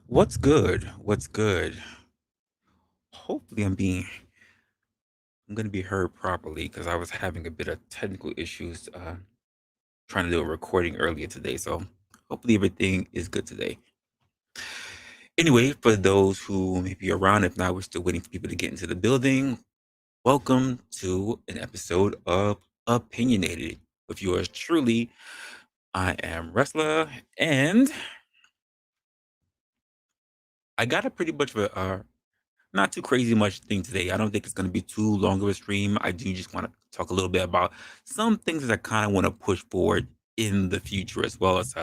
What's good? What's good? Hopefully, I'm gonna be heard properly because I was having a bit of technical issues trying to do a recording earlier today. So hopefully everything is good today. Anyway, for those who may be around, if not, we're still waiting for people to get into the building. Welcome to an episode of Opinionated with yours truly. I am Resla, and I got a pretty much of a not too crazy much thing today. I don't think it's going to be too long of a stream. I do just want to talk a little bit about some things that I kind of want to push forward in the future, as well as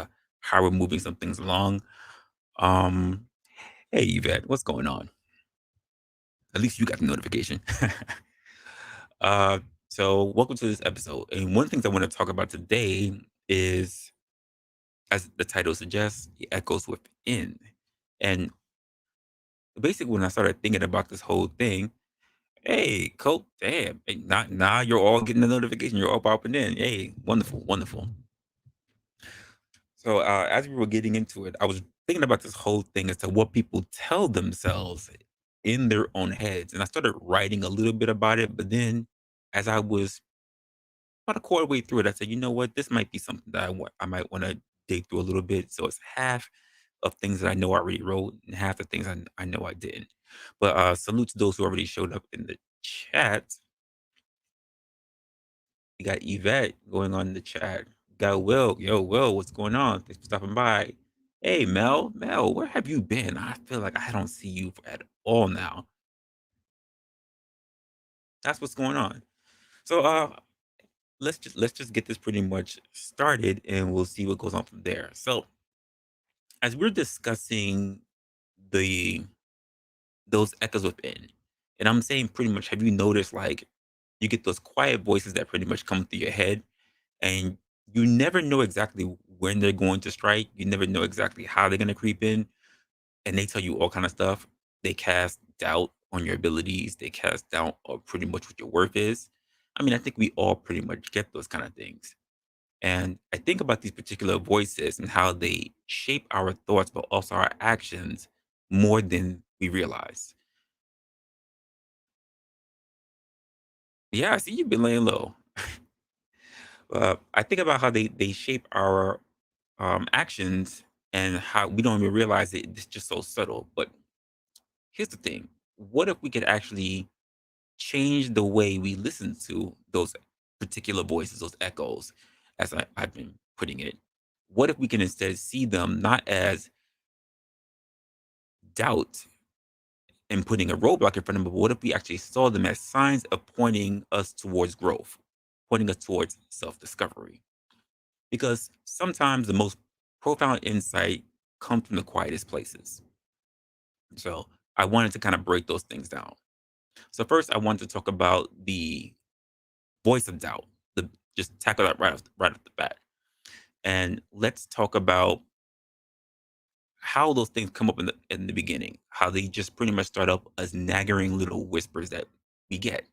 how we're moving some things along. Um, hey, Yvette, what's going on? At least you got the notification. uh, so, welcome to this episode. And one of the things I want to talk about today is, as the title suggests, the echoes within. And basically, when I started thinking about this whole thing, hey, Colt, damn. Hey, not now you're all getting the notification. You're all popping in. Hey, wonderful, wonderful. So as we were getting into it, I was thinking about this whole thing as to what people tell themselves in their own heads. And I started writing a little bit about it, but then as I was about a quarter way through it, I said, you know what, this might be something that I might want to dig through a little bit. So it's half of things that I know I already wrote and half the things I know I didn't. But salute to those who already showed up in the chat. We got Yvette going on in the chat. We got Will. Yo, Will, what's going on? Thanks for stopping by. Hey, Mel. Mel, where have you been? I feel like I don't see you at all now. That's what's going on. So let's just get this pretty much started and we'll see what goes on from there. So as we're discussing the those echoes within, and I'm saying pretty much, have you noticed like you get those quiet voices that pretty much come through your head and you never know exactly when they're going to strike. You never know exactly how they're going to creep in, and they tell you all kind of stuff. They cast doubt on your abilities. They cast doubt on pretty much what your worth is. I mean, I think we all pretty much get those kind of things. And I think about these particular voices and how they shape our thoughts, but also our actions more than we realize. Yeah, I see you've been laying low. I think about how they shape our actions and how we don't even realize it. It's just so subtle. But here's the thing: what if we could actually change the way we listen to those particular voices, those echoes, as I've been putting it? What if we can instead see them not as doubt and putting a roadblock in front of them, but what if we actually saw them as signs of pointing us towards growth, pointing us towards self discovery? Because sometimes the most profound insight comes from the quietest places. So I wanted to kind of break those things down. So first, I wanted to talk about the voice of doubt. The Just tackle that right off the bat, and let's talk about how those things come up in the beginning. How they just pretty much start up as nagging little whispers that we get,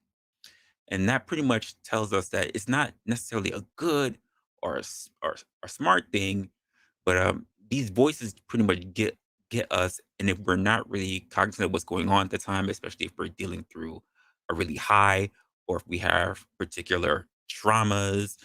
and that pretty much tells us that it's not necessarily a good or smart thing. But these voices pretty much get us, and if we're not really cognizant of what's going on at the time, especially if we're dealing through a really high, or if we have particular traumas,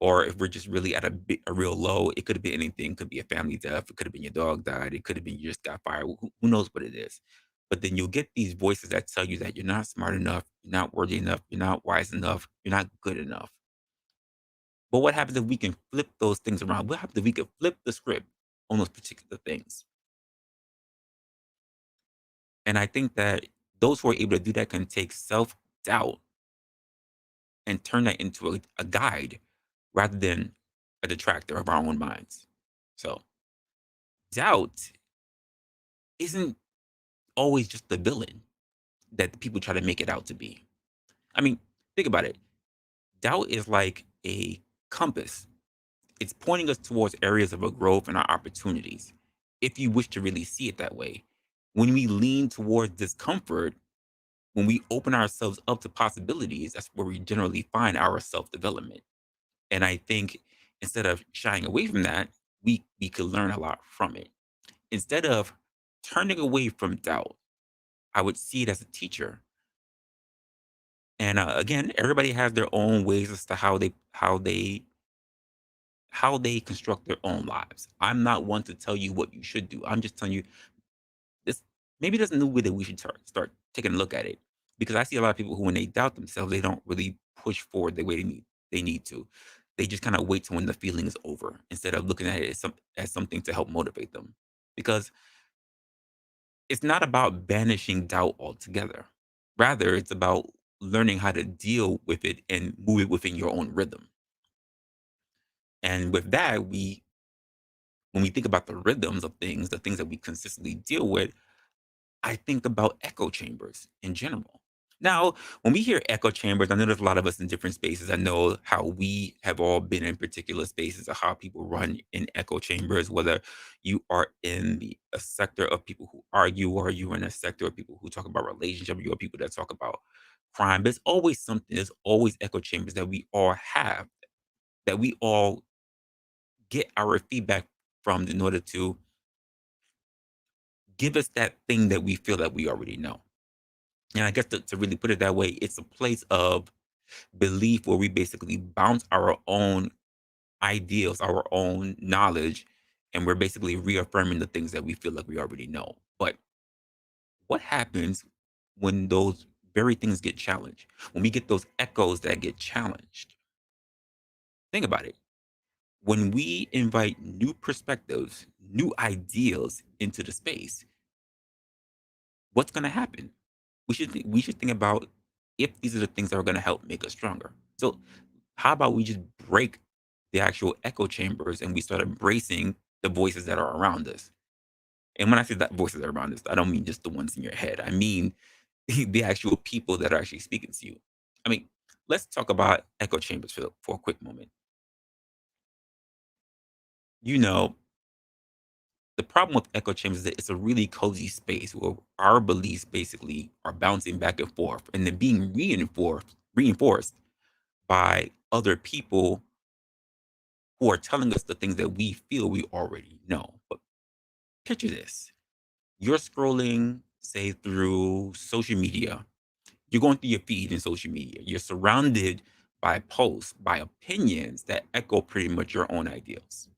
or if we're just really at a real low, it could have been anything. It could be a family death. It could have been your dog died. It could have been you just got fired. Who knows what it is? But then you'll get these voices that tell you that you're not smart enough, you're not worthy enough, you're not wise enough, you're not good enough. But what happens if we can flip those things around? What happens if we can flip the script on those particular things? And I think that those who are able to do that can take self doubt and turn that into a guide rather than a detractor of our own minds. So, doubt isn't always just the villain that the people try to make it out to be. I mean, think about it. Doubt is like a compass. It's pointing us towards areas of a growth and our opportunities, if you wish to really see it that way. When we lean towards discomfort, when we open ourselves up to possibilities, that's where we generally find our self development. And I think instead of shying away from that, we could learn a lot from it. Instead of turning away from doubt, I would see it as a teacher. And again, everybody has their own ways as to how they construct their own lives. I'm not one to tell you what you should do. I'm just telling you this. Maybe there's a new way that we should start taking a look at it, because I see a lot of people who, when they doubt themselves, they don't really push forward the way they need to. They just kind of wait till when the feeling is over instead of looking at it as something to help motivate them. Because it's not about banishing doubt altogether. Rather, it's about learning how to deal with it and move it within your own rhythm. And with that, when we think about the rhythms of things, the things that we consistently deal with, I think about echo chambers in general. Now, when we hear echo chambers, I know there's a lot of us in different spaces. I know how we have all been in particular spaces of how people run in echo chambers, whether you are in a sector of people who argue, or you are in a sector of people who talk about relationship, you are people that talk about crime. There's always something, there's always echo chambers that we all have, that we all get our feedback from in order to give us that thing that we feel that we already know. And I guess to really put it that way, it's a place of belief where we basically bounce our own ideals, our own knowledge, and we're basically reaffirming the things that we feel like we already know. But what happens when those very things get challenged? When we get those echoes that get challenged? Think about it. When we invite new perspectives, new ideals into the space, what's going to happen? We should think about if these are the things that are going to help make us stronger. So how about we just break the actual echo chambers and we start embracing the voices that are around us? And when I say that voices that are around us, I don't mean just the ones in your head. I mean the actual people that are actually speaking to you. I mean, let's talk about echo chambers for a quick moment. You know, the problem with echo chambers is that it's a really cozy space where our beliefs basically are bouncing back and forth and then being reinforced by other people who are telling us the things that we feel we already know. But picture this. You're scrolling, say, through social media. You're going through your feed in social media. You're surrounded by posts, by opinions that echo pretty much your own ideals.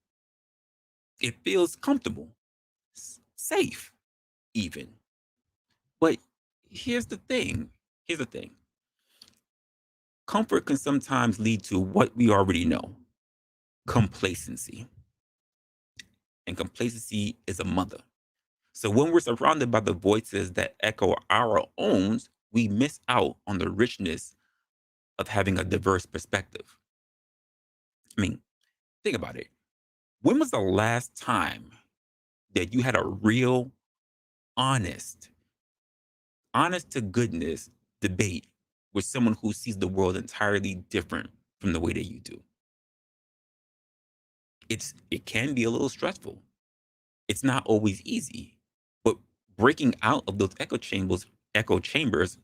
It feels comfortable, safe, even. But here's the thing. Here's the thing. Comfort can sometimes lead to what we already know: complacency. And complacency is a mother. So when we're surrounded by the voices that echo our own, we miss out on the richness of having a diverse perspective. I mean, think about it. When was the last time that you had a real, honest, honest to goodness debate with someone who sees the world entirely different from the way that you do? It can be a little stressful. It's not always easy, but breaking out of those echo chambers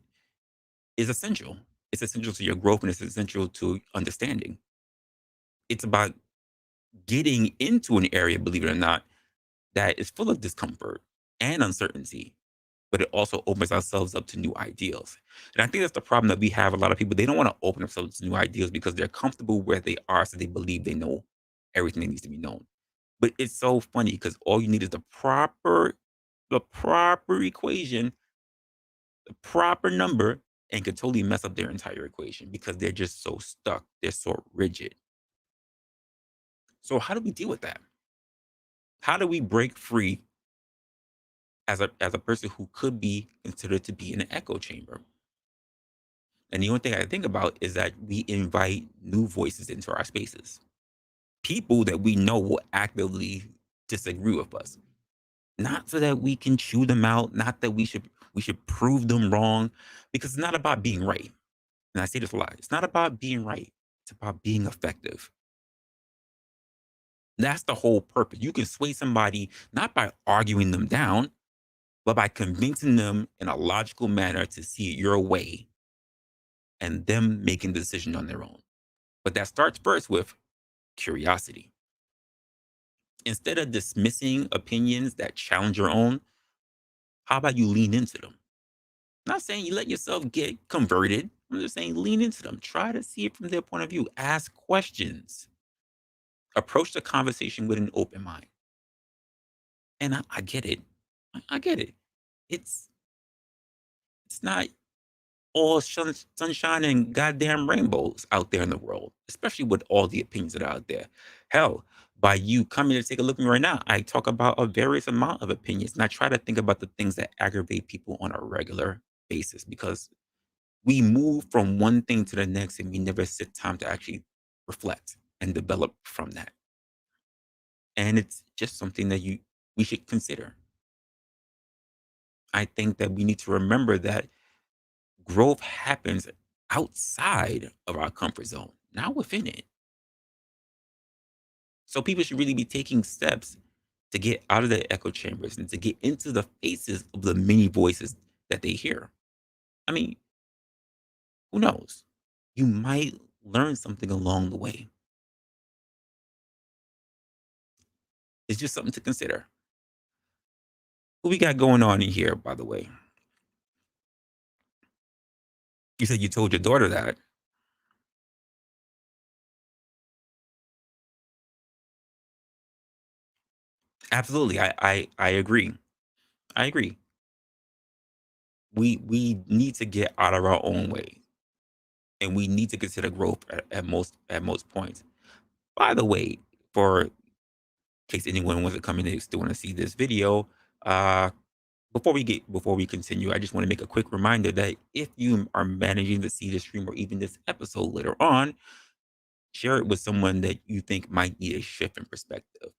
is essential. It's essential to your growth and it's essential to understanding. It's about getting into an area, believe it or not, that is full of discomfort and uncertainty, but it also opens ourselves up to new ideals. And I think that's the problem that we have. A lot of people, they don't want to open themselves to new ideas because they're comfortable where they are. So they believe they know everything that needs to be known. But it's so funny because all you need is the proper equation, the proper number, and could totally mess up their entire equation because they're just so stuck. They're so rigid. So how do we deal with that? How do we break free as a person who could be considered to be in an echo chamber? And the only thing I think about is that we invite new voices into our spaces. People that we know will actively disagree with us. Not so that we can chew them out, not that we should prove them wrong, because it's not about being right. And I say this a lot. It's not about being right. It's about being effective. That's the whole purpose. You can sway somebody not by arguing them down, but by convincing them in a logical manner to see it your way and them making the decision on their own. But that starts first with curiosity. Instead of dismissing opinions that challenge your own, How about you lean into them? Not saying you let yourself get converted. I'm just saying lean into them. Try to see it from their point of view. Ask questions. Approach the conversation with an open mind. And I get it. I get it. It's it's not all sunshine and goddamn rainbows out there in the world, especially with all the opinions that are out there. Hell, by you coming to take a look at me right now, I talk about a various amount of opinions, and I try to think about the things that aggravate people on a regular basis because we move from one thing to the next and we never sit time to actually reflect and develop from that. And it's just something that you we should consider. I think that we need to remember that growth happens outside of our comfort zone, not within it. So people should really be taking steps to get out of their echo chambers and to get into the faces of the many voices that they hear. I mean, who knows? You might learn something along the way. It's just something to consider. What we got going on in here, by the way? You said you told your daughter that. Absolutely. I agree. I agree. We need to get out of our own way. And we need to consider growth at most points. By the way, for in case anyone wants to come in and still want to see this video, uh, before we continue, I just want to make a quick reminder that if you are managing to see this stream or even this episode later on, share it with someone that you think might need a shift in perspective.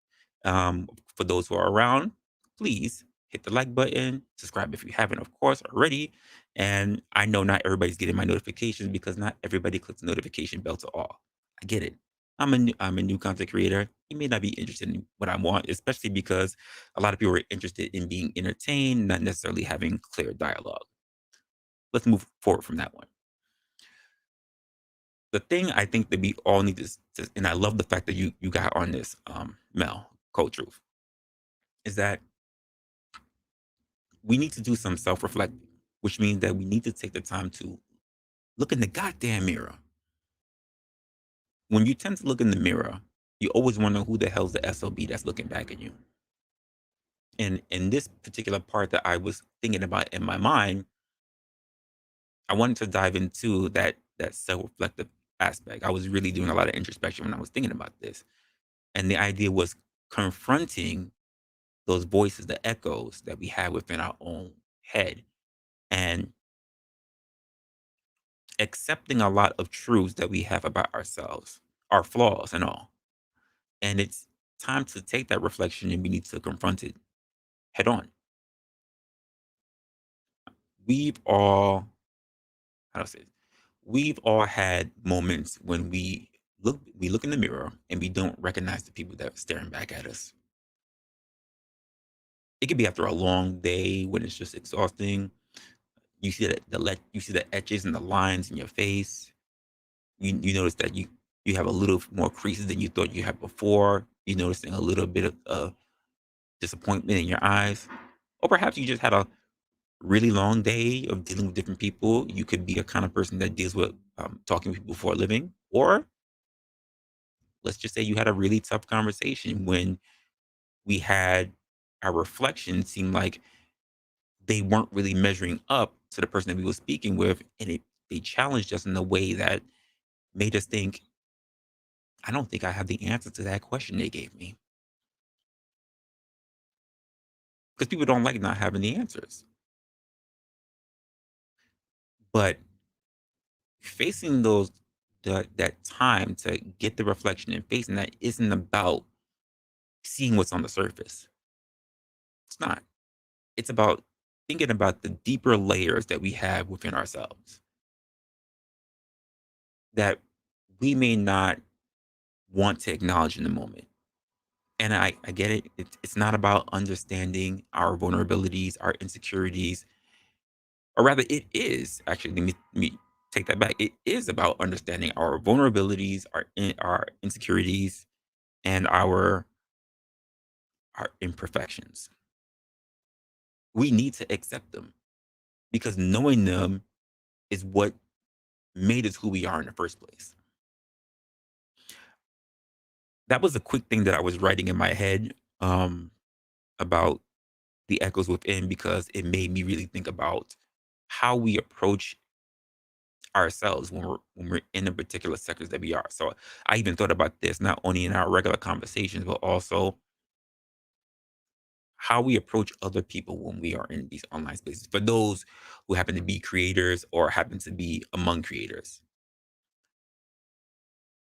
For those who are around, please hit the like button, subscribe if you haven't, of course, already. And I know not everybody's getting my notifications because not everybody clicks the notification bell to all. I get it. I'm a new content creator. You may not be interested in what I want, especially because a lot of people are interested in being entertained, not necessarily having clear dialogue. Let's move forward from that one. The thing I think that we all need to and I love the fact that you got on this, Mel, Cold Truth, is that we need to do some self-reflecting, which means that we need to take the time to look in the goddamn mirror. When you tend to look in the mirror, you always wonder who the hell's the SOB that's looking back at you. And in this particular part that I was thinking about in my mind, I wanted to dive into that self-reflective aspect. I was really doing a lot of introspection when I was thinking about this. And the idea was confronting those voices, the echoes that we have within our own head, and accepting a lot of truths that we have about ourselves, our flaws and all. And it's time to take that reflection and we need to confront it head on. We've all, how do I say this? We've all had moments when we look in the mirror and we don't recognize the people that are staring back at us. It could be after a long day when it's just exhausting. You see you see the etches and the lines in your face. You notice that you have a little more creases than you thought you had before. You're noticing a little bit of disappointment in your eyes, or perhaps you just had a really long day of dealing with different people. You could be a kind of person that deals with talking to people for a living, or let's just say you had a really tough conversation when we had our reflection seem like they weren't really measuring up to the person that we were speaking with, and they challenged us in a way that made us think, I don't think I have the answer to that question they gave me. Because people don't like not having the answers. But facing that time to get the reflection and facing that isn't about seeing what's on the surface. It's not. It's about thinking about the deeper layers that we have within ourselves that we may not want to acknowledge in the moment. And I get it. It's not about understanding our vulnerabilities, our insecurities, or rather, it is actually. Let me take that back. It is about understanding our vulnerabilities, our insecurities, and our imperfections. we need to accept them because knowing them is what made us who we are in the first place. That was a quick thing that I was writing in my head about the echoes within because it made me really think about how we approach ourselves when we're in the particular sectors that we are. So I even thought about this not only in our regular conversations, but also how we approach other people when we are in these online spaces. For those who happen to be creators or happen to be among creators,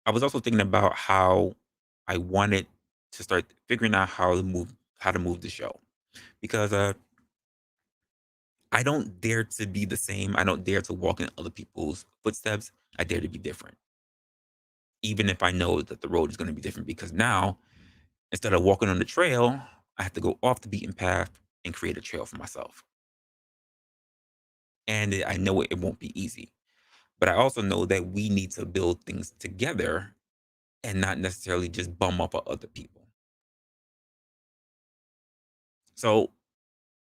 I was also thinking about how I wanted to start figuring out how to move the show because I don't dare to be the same. I don't dare to walk in other people's footsteps. I dare to be different, even if I know that the road is going to be different. Because now, instead of walking on the trail, I have to go off the beaten path and create a trail for myself. And I know it won't be easy, but I also know that we need to build things together and not necessarily just bum up on other people. So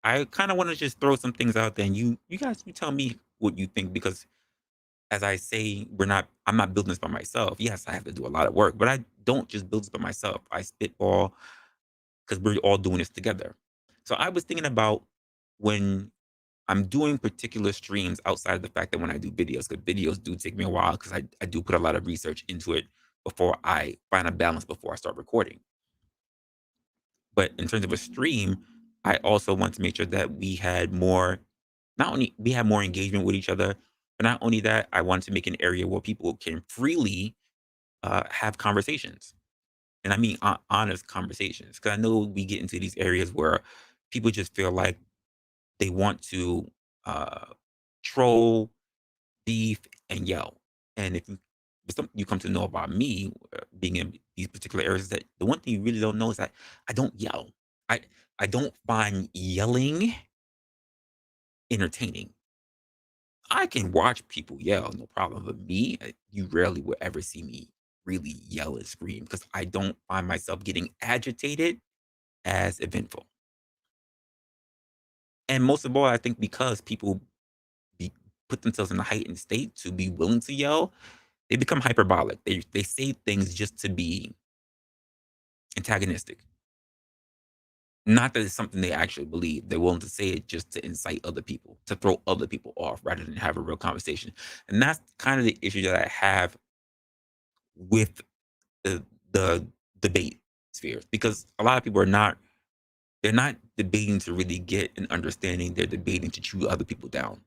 I kind of want to just throw some things out there, and you guys, you tell me what you think because as I say, I'm not building this by myself. Yes, I have to do a lot of work, but I don't just build this by myself. I spitball because we're all doing this together. So I was thinking about when I'm doing particular streams outside of the fact that when I do videos, because videos do take me a while because I do put a lot of research into it before I find a balance before I start recording. But in terms of a stream, I also want to make sure that we had more, not only we have more engagement with each other, but not only that, I wanted to make an area where people can freely have conversations. And I mean honest conversations. Because I know we get into these areas where people just feel like they want to uh, troll, beef, and yell. And if something you come to know about me, being in these particular areas, that the one thing you really don't know is that I don't yell. I I don't find yelling entertaining. I can watch people yell, no problem. But me, you rarely will ever see me really yell and scream because I don't find myself getting agitated as eventful. And most of all, I think because people put themselves in a heightened state to be willing to yell, they become hyperbolic. They say things just to be antagonistic. Not that it's something they actually believe. They're willing to say it just to incite other people, to throw other people off rather than have a real conversation. And that's kind of the issue that I have with the debate spheres because a lot of people they're not debating to really get an understanding. They're debating to chew other people down.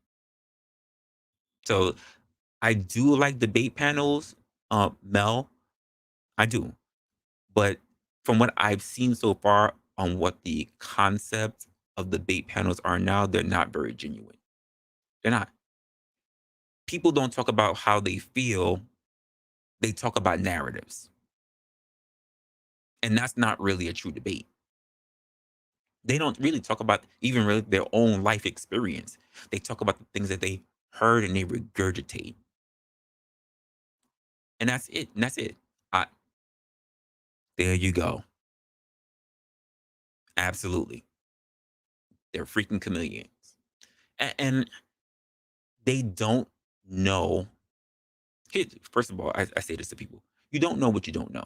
So I do like debate panels, Mel. I do. But from what I've seen so far on what the concept of debate panels are now, they're not very genuine. They're not. People don't talk about how they feel, they talk about narratives. And that's not really a true debate. They don't really talk about even really their own life experience. They talk about the things that they heard and they regurgitate. And that's it. And that's it. I, there you go. Absolutely. They're freaking chameleons. And they don't know. First of all, I say this to people: you don't know what you don't know.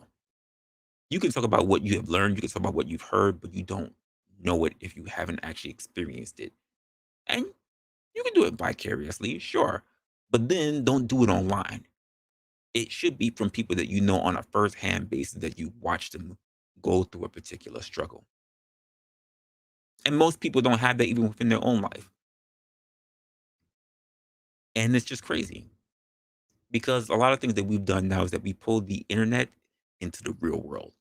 You can talk about what you have learned, you can talk about what you've heard, but you don't know it if you haven't actually experienced it. And you can do it vicariously, sure, but then don't do it online. It should be from people that you know on a first-hand basis that you watch them go through a particular struggle. And most people don't have that even within their own life. And it's just crazy because a lot of things that we've done now is that we pulled the internet into the real world.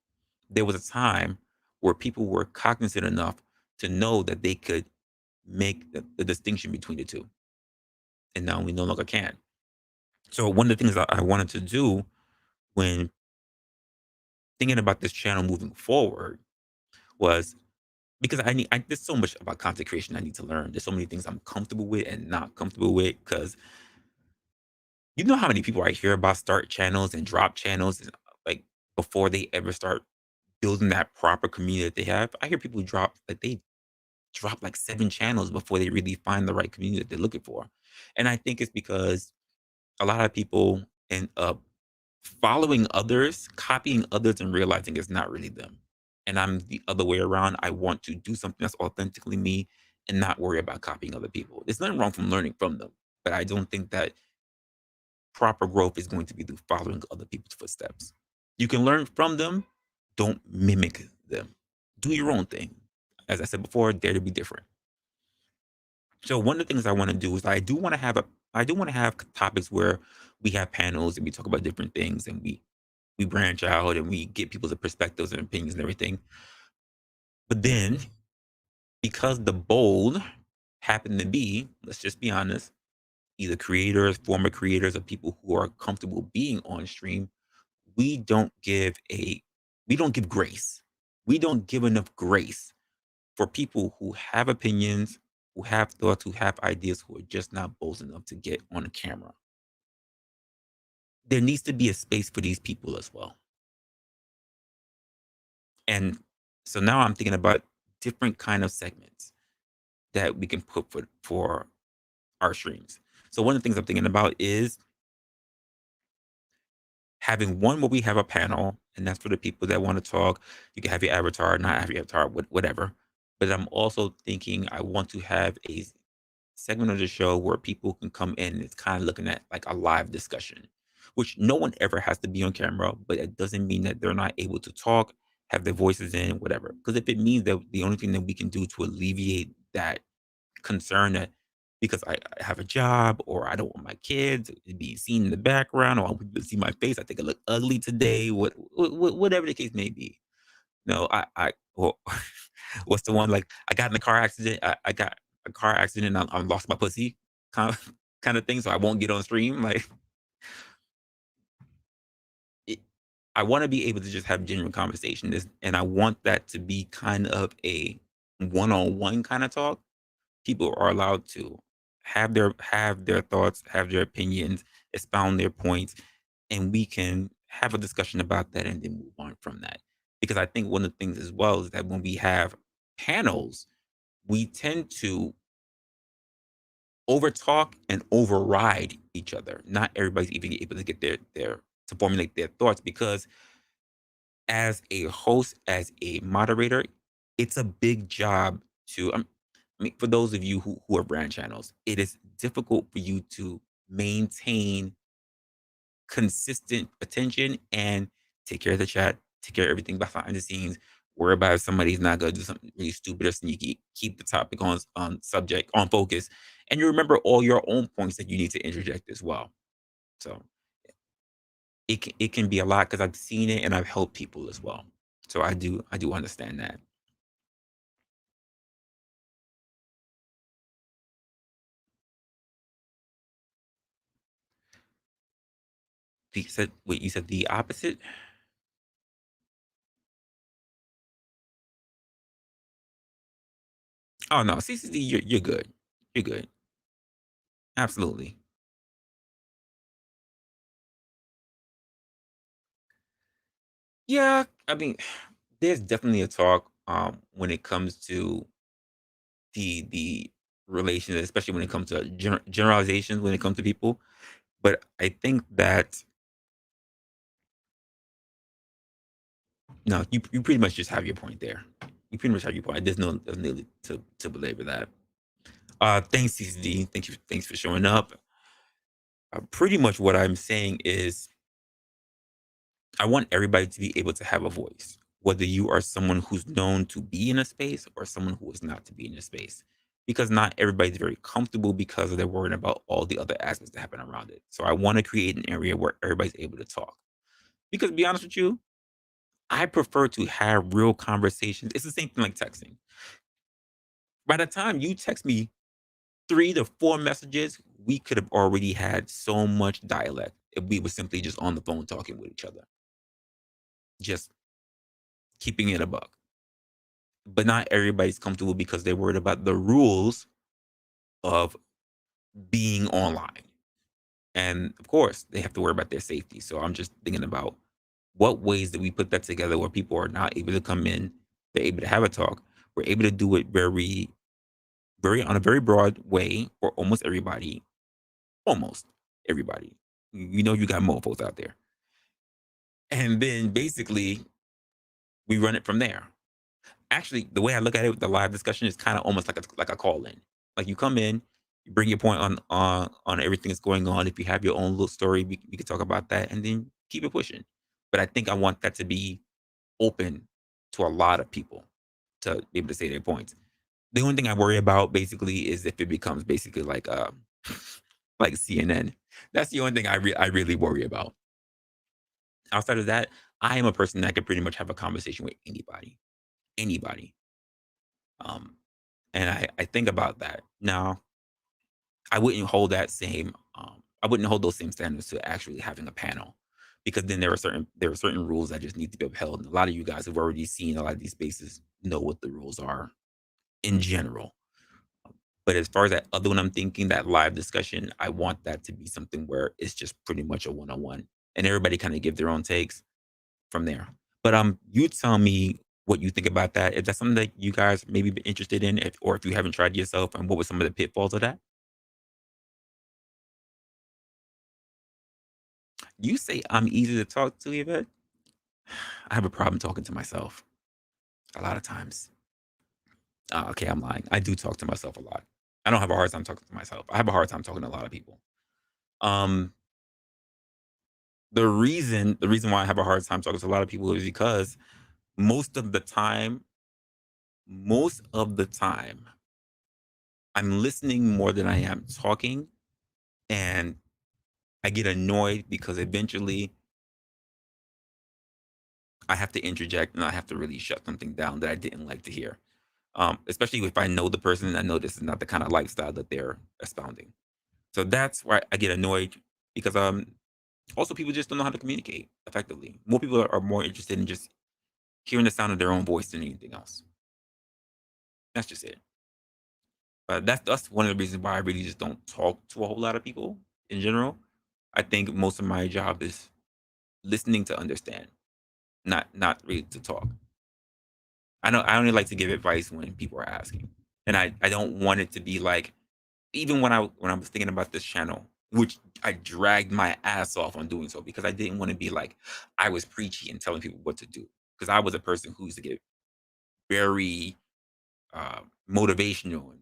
There was a time where people were cognizant enough to know that they could make the distinction between the two. And now we no longer can. So one of the things that I wanted to do when thinking about this channel moving forward was because there's so much about content creation I need to learn. There's so many things I'm comfortable with and not comfortable with because you know how many people I hear about start channels and drop channels and like before they ever start building that proper community that they have. I hear people drop like they drop like 7 channels before they really find the right community that they're looking for. And I think it's because a lot of people end up following others, copying others, and realizing it's not really them. And I'm the other way around. I want to do something that's authentically me and not worry about copying other people. There's nothing wrong from learning from them, but I don't think that proper growth is going to be through following other people's footsteps. You can learn from them, don't mimic them. Do your own thing. As I said before, dare to be different. So one of the things I want to do is I do want to have topics where we have panels and we talk about different things and we branch out and we get people's perspectives and opinions and everything. But then because the bold happen to be, let's just be honest, either creators, former creators, or people who are comfortable being on stream, we don't give a we don't give grace. We don't give enough grace for people who have opinions, who have thoughts, who have ideas, who are just not bold enough to get on a camera. There needs to be a space for these people as well. And so now I'm thinking about different kind of segments that we can put for our streams. So one of the things I'm thinking about is having one where we have a panel, and that's for the people that want to talk. You can have your avatar, not have your avatar, whatever. But I'm also thinking I want to have a segment of the show where people can come in and it's kind of looking at like a live discussion, which no one ever has to be on camera, but it doesn't mean that they're not able to talk, have their voices in, whatever. Because if it means that the only thing that we can do to alleviate that concern that because I have a job or I don't want my kids to be seen in the background or I want people to see my face, I think I look ugly today, whatever the case may be. No, well, what's the one like? I got in a car accident. I got a car accident. And I lost my pussy, kind of, kind of thing. So I won't get on stream. Like, it, I want to be able to just have genuine conversations, and I want that to be kind of a one-on-one kind of talk. People are allowed to have their thoughts, have their opinions, expound their points, and we can have a discussion about that and then move on from that. Because I think one of the things as well is that when we have panels, we tend to overtalk and override each other. Not everybody's even able to get their to formulate their thoughts because as a host, as a moderator, it's a big job to I mean, for those of you who are brand channels, it is difficult for you to maintain consistent attention and take care of the chat, take care of everything behind the scenes, worry about if somebody's not gonna do something really stupid or sneaky, keep the topic on subject, on focus, and you remember all your own points that you need to interject as well. So it can be a lot because I've seen it and I've helped people as well. So I do understand that. You said wait, you said the opposite? Oh no, CCD, you're good. You're good. Absolutely. Yeah, I mean, there's definitely a talk when it comes to the relations, especially when it comes to generalizations when it comes to people. But I think that no, you pretty much just have your point there. You pretty much have your point. There's no need to belabor that. Thanks, CCD. Thanks for showing up. Pretty much what I'm saying is I want everybody to be able to have a voice, whether you are someone who's known to be in a space or someone who is not to be in a space. Because not everybody's very comfortable because they're worrying about all the other aspects that happen around it. So I want to create an area where everybody's able to talk. Because to be honest with you, I prefer to have real conversations. It's the same thing like texting. By the time you text me 3 to 4 messages, we could have already had so much dialect if we were simply just on the phone talking with each other, just keeping it a buck. But not everybody's comfortable because they're worried about the rules of being online. And of course, they have to worry about their safety. So I'm just thinking about what ways that we put that together where people are not able to come in, they're able to have a talk. We're able to do it very on a very broad way for almost everybody. Almost everybody. You know, you got mofos out there. And then basically we run it from there. Actually, the way I look at it with the live discussion is kind of almost like a call in. Like you come in, you bring your point on everything that's going on. If you have your own little story, we can talk about that and then keep it pushing. But I think I want that to be open to a lot of people to be able to say their points. The only thing I worry about basically is if it becomes basically like CNN. That's the only thing I really worry about. Outside of that, I am a person that can pretty much have a conversation with anybody, anybody. Um, and I think about that. Now, I wouldn't hold that same I wouldn't hold those same standards to actually having a panel because then there are certain rules that just need to be upheld. And a lot of you guys have already seen a lot of these spaces know what the rules are in general. But as far as that other one, I'm thinking that live discussion, I want that to be something where it's just pretty much a one-on-one and everybody kind of give their own takes from there. But you tell me what you think about that. Is that something that you guys maybe be interested in, or if you haven't tried yourself, and what were some of the pitfalls of that? You say I'm easy to talk to, Yvette. I have a problem talking to myself a lot of times. Okay, I'm lying. I do talk to myself a lot. I don't have a hard time talking to myself. I have a hard time talking to a lot of people. Um, the reason why I have a hard time talking to a lot of people is because most of the time, most of the time, I'm listening more than I am talking, and I get annoyed because eventually I have to interject and I have to really shut something down that I didn't like to hear. Especially if I know the person and I know this is not the kind of lifestyle that they're expounding. So that's why I get annoyed because also people just don't know how to communicate effectively. More people are more interested in just hearing the sound of their own voice than anything else. That's just it. That's one of the reasons why I really just don't talk to a whole lot of people in general. I think most of my job is listening to understand, not really to talk. I only like to give advice when people are asking, and I don't want it to be like even when I was thinking about this channel, which I dragged my ass off on doing so because I didn't want to be like I was preachy and telling people what to do because I was a person who used to get very uh, motivational and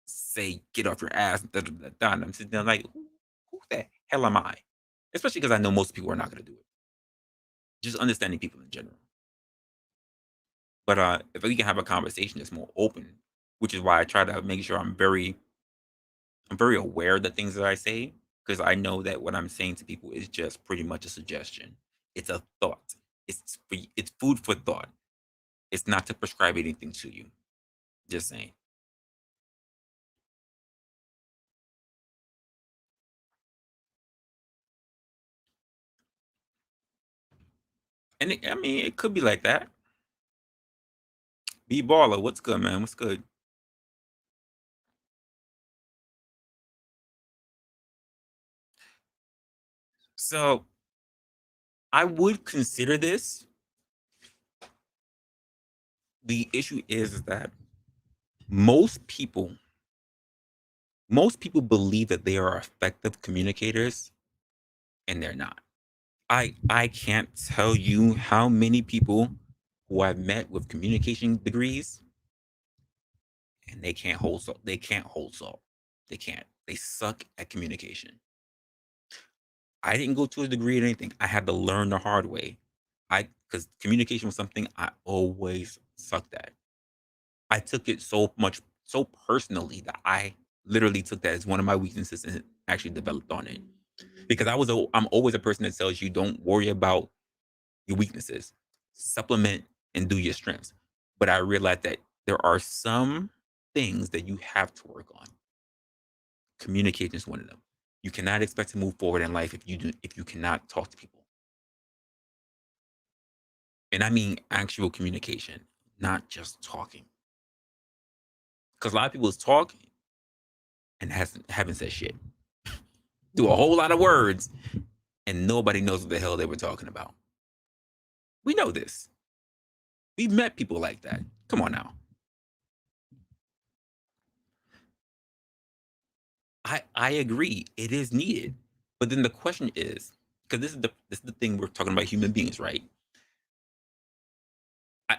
say get off your ass and da, da, da, da. And I'm sitting there like who the hell am I? Especially because I know most people are not going to do it. Just understanding people in general. But if we can have a conversation that's more open, which is why I try to make sure I'm very aware of the things that I say because I know that what I'm saying to people is just pretty much a suggestion. It's a thought. It's food for thought. It's not to prescribe anything to you. Just saying. And I mean, it could be like that. B baller, what's good, man? What's good? So I would consider this. The issue is that most people, most people believe that they are effective communicators, and they're not. I can't tell you how many people who I've met with communication degrees and they can't hold salt. They can't hold salt. They can't. They suck at communication. I didn't go to a degree in anything. I had to learn the hard way. I because communication was something I always sucked at. I took it so personally that I literally took that as one of my weaknesses and actually developed on it. Because I'm always a person that tells you don't worry about your weaknesses, supplement and do your strengths. But I realized that there are some things that you have to work on. Communication is one of them. You cannot expect to move forward in life if you cannot talk to people. And I mean actual communication, not just talking. Because a lot of people is talk and haven't said shit. Do a whole lot of words and nobody knows what the hell they were talking about. We know this. We've met people like that. Come on now. I agree. It is needed. But then the question is, because this is the thing we're talking about human beings, right?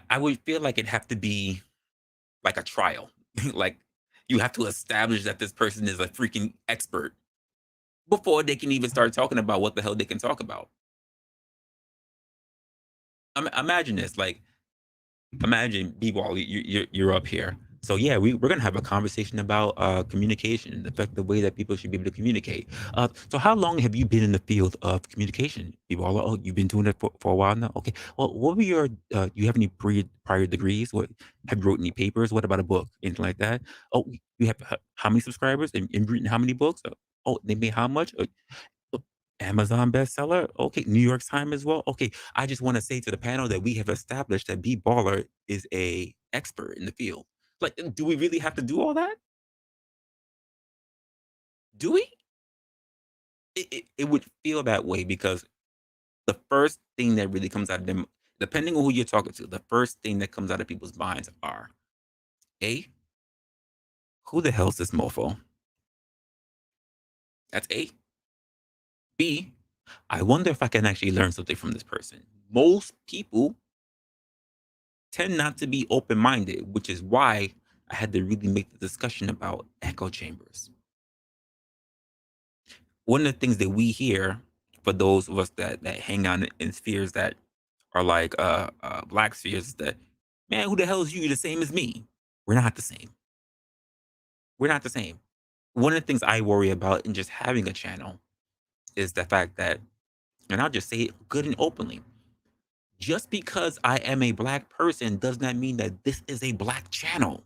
I would feel like it'd have to be like a trial. Like you have to establish that this person is a freaking expert before they can even start talking about what the hell they can talk about. Imagine this, like imagine B-Ball, you're up here. So yeah, we're gonna have a conversation about communication and the effective way that people should be able to communicate. So how long have you been in the field of communication, B-Ball? Oh, you've been doing it for a while now. Okay. Well, what were your? Do you have any prior degrees? What have you wrote any papers? What about a book? Anything like that? Oh, you have how many subscribers and written how many books? Oh, they made how much? Oh, Amazon bestseller? Okay, New York Times as well? Okay, I just wanna say to the panel that we have established that B Baller is a expert in the field. Like, do we really have to do all that? Do we? It would feel that way because the first thing that really comes out of them, depending on who you're talking to, the first thing that comes out of people's minds are, A, who the hell's this mofo? That's A. B, I wonder if I can actually learn something from this person. Most people tend not to be open minded, which is why I had to really make the discussion about echo chambers. One of the things that we hear for those of us that hang out in spheres that are like black spheres is that, man, who the hell is you? You're the same as me. We're not the same. We're not the same. One of the things I worry about in just having a channel is the fact that, and I'll just say it good and openly, just because I am a black person does not mean that this is a black channel.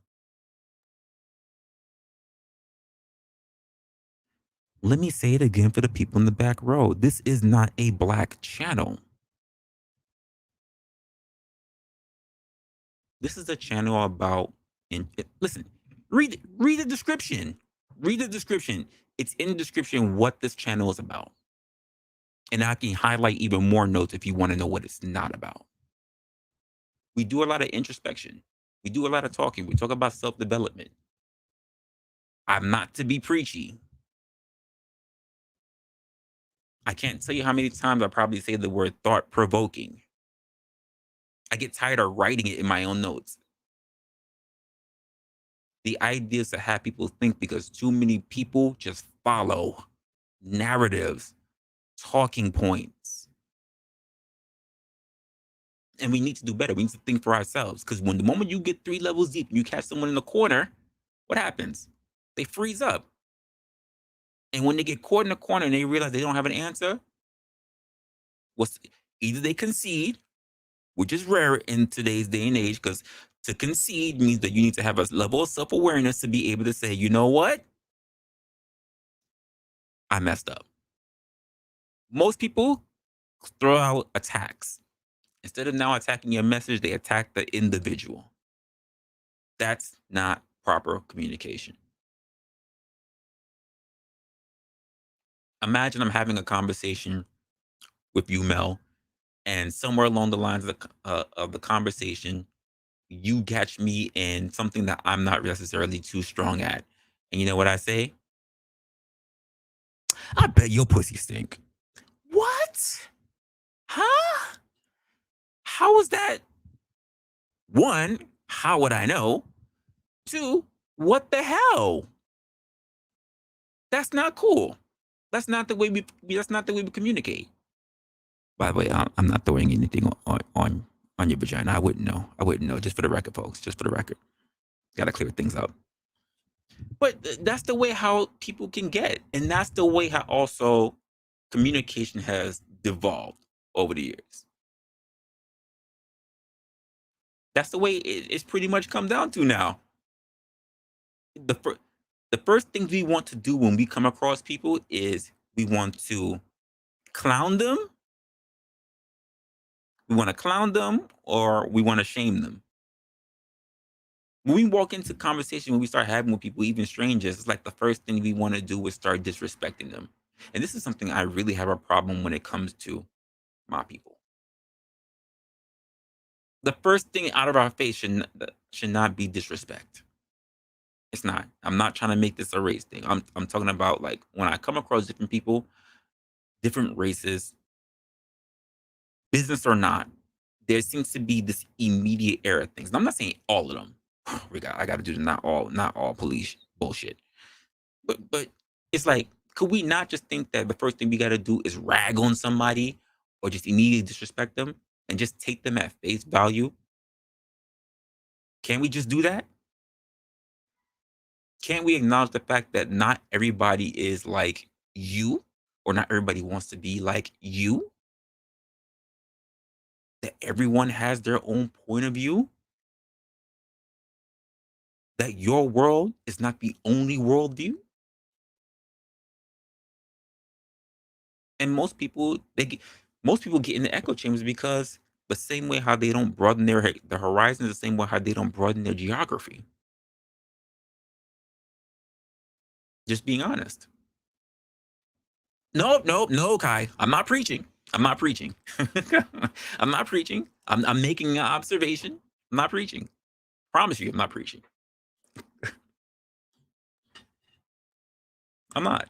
Let me say it again for the people in the back row. This is not a black channel. This is a channel about listen, read the description. Read the description. It's in the description what this channel is about. And I can highlight even more notes if you want to know what it's not about. We do a lot of introspection. We do a lot of talking. We talk about self-development. I'm not to be preachy. I can't tell you how many times I probably say the word thought-provoking. I get tired of writing it in my own notes. The idea is to have people think because too many people just follow narratives, talking points. And we need to do better. We need to think for ourselves. Because when the moment you get 3 levels deep and you catch someone in the corner, what happens? They freeze up. And when they get caught in the corner and they realize they don't have an answer, what's either they concede, which is rare in today's day and age, because to concede means that you need to have a level of self-awareness to be able to say, you know what? I messed up. Most people throw out attacks. Instead of now attacking your message, they attack the individual. That's not proper communication. Imagine I'm having a conversation with you, Mel, and somewhere along the lines of the conversation, you catch me in something that I'm not necessarily too strong at. And you know what I say? I bet your pussy stink. What? Huh? How is that? One, how would I know? Two, what the hell? That's not cool. That's not the way that's not the way we communicate. By the way, I'm not throwing anything on your vagina. I wouldn't know. I wouldn't know. Just for the record, folks. Just for the record. Got to clear things up. But that's the way how people can get, and that's the way how also communication has devolved over the years. That's the way it's pretty much come down to now. The first the first things we want to do when we come across people is we want to clown them, we want to clown them, or we want to shame them. When we walk into conversation, when we start having with people, even strangers, it's like the first thing we want to do is start disrespecting them. And this is something I really have a problem when it comes to my people. The first thing out of our face should not be disrespect, It's not. I'm not trying to make this a race thing. I'm talking about like when I come across different people, different races, business or not, there seems to be this immediate era things. And I'm not saying all of them. I got to do the not all police bullshit. But it's like, could we not just think that the first thing we got to do is rag on somebody or just immediately disrespect them and just take them at face value? Can we just do that? Can't we acknowledge the fact that not everybody is like you or not everybody wants to be like you? That everyone has their own point of view? That your world is not the only worldview? And most people get in the echo chambers because the same way how they don't broaden their horizons, the same way how they don't broaden their geography. Just being honest. Nope, nope, no, Kai. I'm not preaching. I'm not preaching. I'm not preaching. I'm making an observation. I'm not preaching. Promise you, I'm not preaching. I'm not.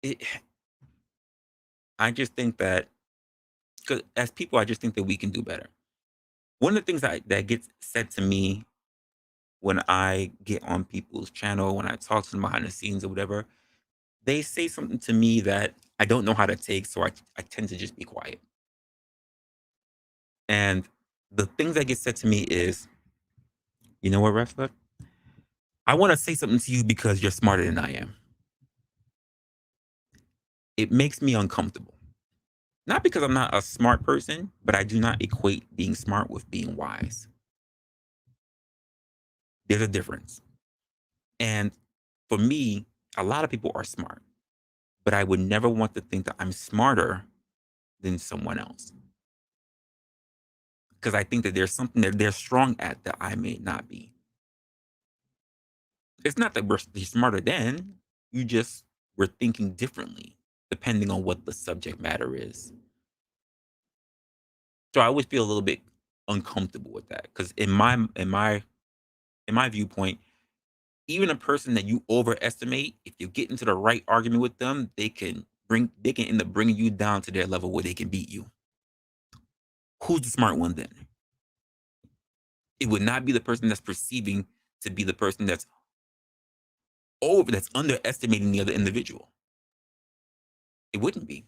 It, I just think that because as people, I just think that we can do better. One of the things that gets said to me when I get on people's channel, when I talk to them behind the scenes or whatever, they say something to me that I don't know how to take, so I tend to just be quiet. And the things that get said to me is, you know what, Resla? I want to say something to you because you're smarter than I am. It makes me uncomfortable. Not because I'm not a smart person, but I do not equate being smart with being wise. There's a difference. And for me, a lot of people are smart, but I would never want to think that I'm smarter than someone else. Because I think that there's something that they're strong at that I may not be. It's not that we're smarter than, we're thinking differently depending on what the subject matter is. So I always feel a little bit uncomfortable with that because in my viewpoint, even a person that you overestimate, if you get into the right argument with them, they can end up bringing you down to their level where they can beat you. Who's the smart one then? It would not be the person that's perceiving to be the person that's underestimating the other individual. It wouldn't be.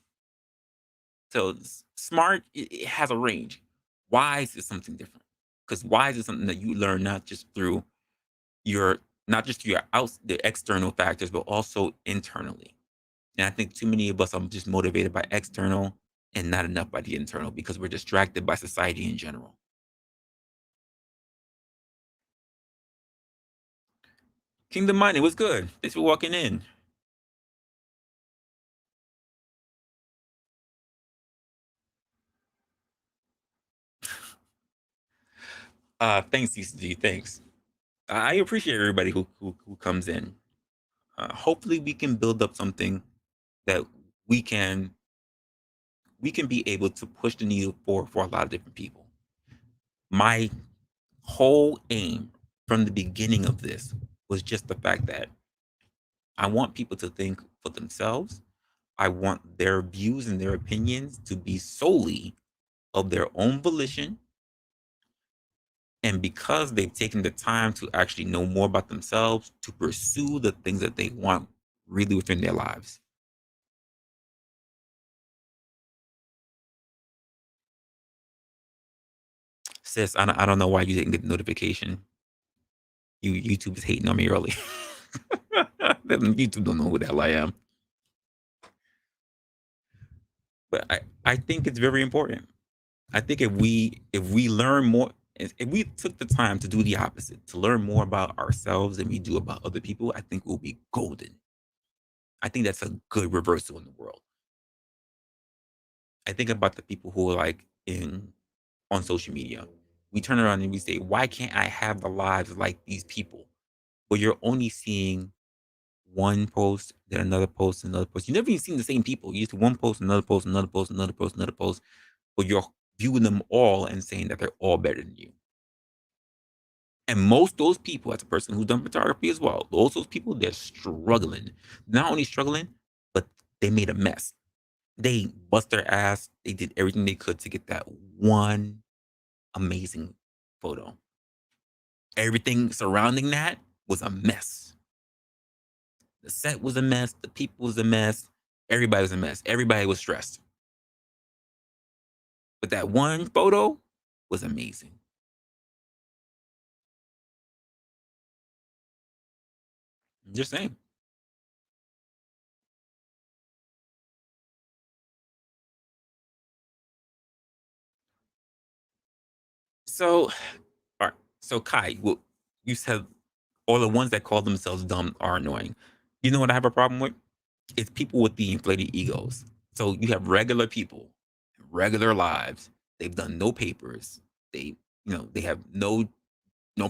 So smart, it has a range. Wise is something different because wise is something that you learn your not just through the external factors, but also internally. And I think too many of us are just motivated by external and not enough by the internal because we're distracted by society in general. Kingdom Minded was good. Thanks for walking in. Thanks, CCG. Thanks. I appreciate everybody who comes in. Hopefully, we can build up something that we can we can be able to push the needle for a lot of different people. My whole aim from the beginning of this was just the fact that I want people to think for themselves. I want their views and their opinions to be solely of their own volition. And because they've taken the time to actually know more about themselves, to pursue the things that they want really within their lives. Sis, I don't know why you didn't get the notification. YouTube is hating on me early. YouTube don't know who the hell I am. But I think it's very important. I think if we learn more, if we took the time to do the opposite, to learn more about ourselves than we do about other people, I think we'll be golden. I think that's a good reversal in the world. I think about the people who are like in on social media. We turn around and we say, why can't I have the lives like these people? But you're only seeing one post, then another post, another post. You never even seen the same people. You see one post, another post, another post, another post, another post, but you're viewing them all and saying that they're all better than you. And most of those people, as a person who's done photography as well, most of those people, they're struggling. Not only struggling, but they made a mess. They bust their ass. They did everything they could to get that one amazing photo. Everything surrounding that was a mess. The set was a mess. The people was a mess. Everybody was a mess. Everybody was stressed. But that one photo was amazing. Just saying. So, all right. So Kai, well, you said all the ones that call themselves dumb are annoying. You know what I have a problem with? It's people with the inflated egos. So you have regular people, regular lives. They've done no papers. They have no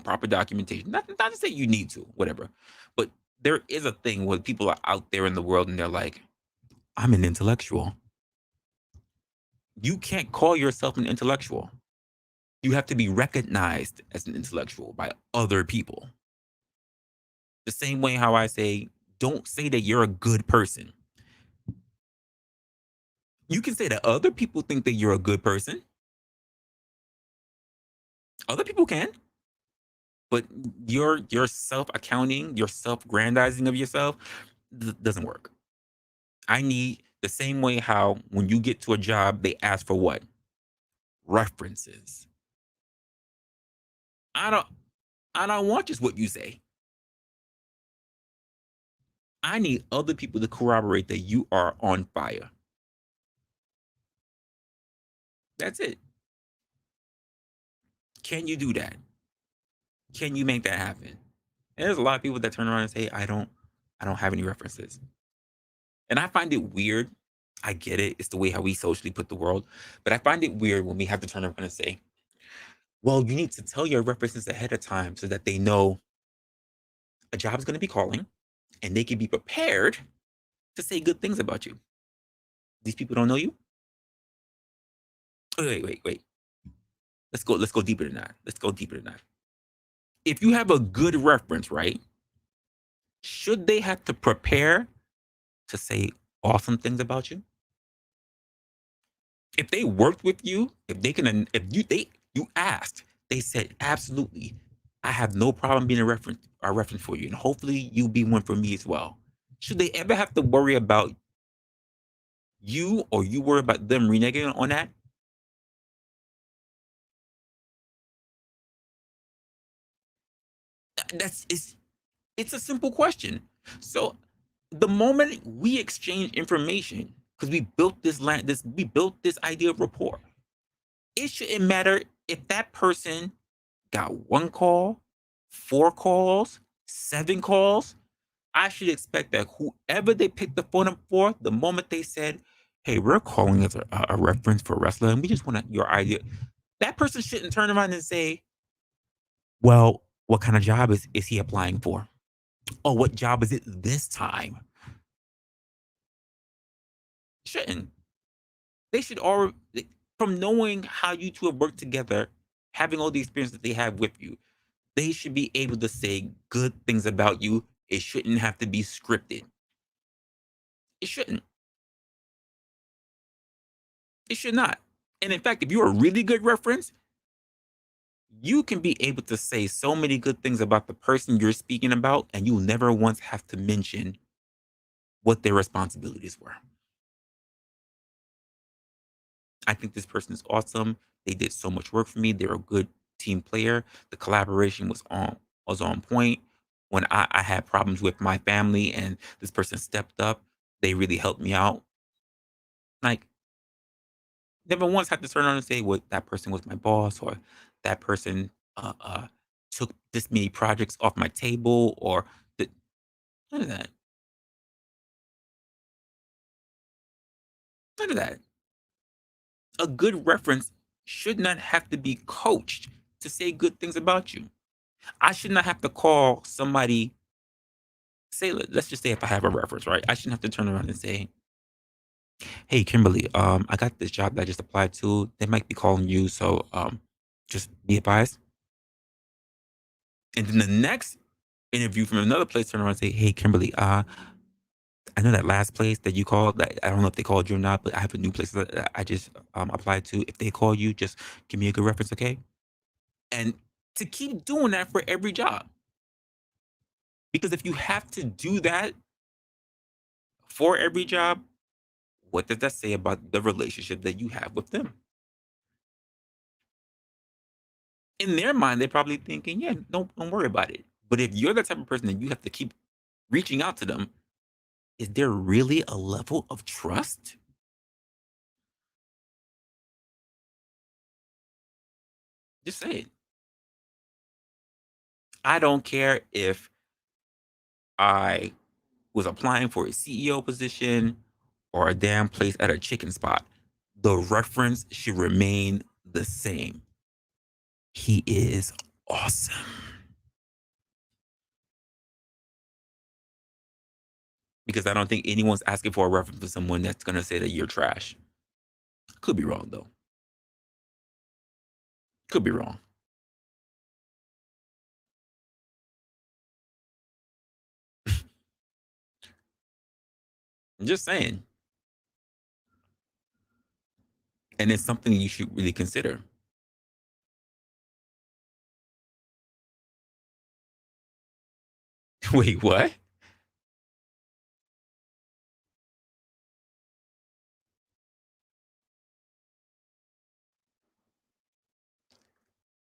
proper documentation. Not to say you need to, whatever. But there is a thing where people are out there in the world and they're like, I'm an intellectual. You can't call yourself an intellectual. You have to be recognized as an intellectual by other people. The same way how I say, don't say that you're a good person. You can say that other people think that you're a good person. Other people can, but your self accounting, your self grandizing of yourself doesn't work. I need the same way how when you get to a job, they ask for what? References. I don't I don't want just what you say. I need other people to corroborate that you are on fire. That's it. Can you do that? Can you make that happen? And there's a lot of people that turn around and say, I don't have any references. And I find it weird. I get it. It's the way how we socially put the world. But I find it weird when we have to turn around and say, well, you need to tell your references ahead of time so that they know a job is going to be calling and they can be prepared to say good things about you. These people don't know you. Wait. Let's go deeper than that. Let's go deeper than that. If you have a good reference, right? Should they have to prepare to say awesome things about you? If they worked with you, if they can, if you asked, they said absolutely, I have no problem being a reference for you, and hopefully you be one for me as well. Should they ever have to worry about you, or you worry about them reneging on that? That's it's a simple question. So the moment we exchange information, because we built this idea of rapport, it shouldn't matter if that person got one call, four calls, seven calls. I should expect that whoever they picked the phone up for, the moment they said, "Hey, we're calling as a reference for Resla, and we just want your idea," that person shouldn't turn around and say, "Well, what kind of job is he applying for? Oh, what job is it this time?" Shouldn't. They should all from knowing how you two have worked together, having all the experience that they have with you, they should be able to say good things about you. It shouldn't have to be scripted. It shouldn't. It should not. And in fact, if you're a really good reference, you can be able to say so many good things about the person you're speaking about, and you'll never once have to mention what their responsibilities were. I think this person is awesome. They did so much work for me. They're a good team player. The collaboration was on point. When I had problems with my family and this person stepped up, they really helped me out. Like, never once had to turn around and say, "Well, that person was my boss," or "That person took this many projects off my table," or none of that. None of that. A good reference should not have to be coached to say good things about you. I should not have to call somebody. Say, let's just say if I have a reference, right? I shouldn't have to turn around and say, "Hey, Kimberly, I got this job that I just applied to. They might be calling you, so just be advised." And then the next interview from another place turn around and say, "Hey, Kimberly, I know that last place that you called. That I don't know if they called you or not, but I have a new place that I just applied to. If they call you, just give me a good reference, okay?" And to keep doing that for every job, because if you have to do that for every job, what does that say about the relationship that you have with them? In their mind, they're probably thinking, "Yeah, don't worry about it." But if you're the type of person that you have to keep reaching out to them, is there really a level of trust? Just say it. I don't care if I was applying for a CEO position or a damn place at a chicken spot. The reference should remain the same. He is awesome. Because I don't think anyone's asking for a reference for someone that's gonna say that you're trash. Could be wrong though. Could be wrong. I'm just saying. And it's something you should really consider. Wait, what?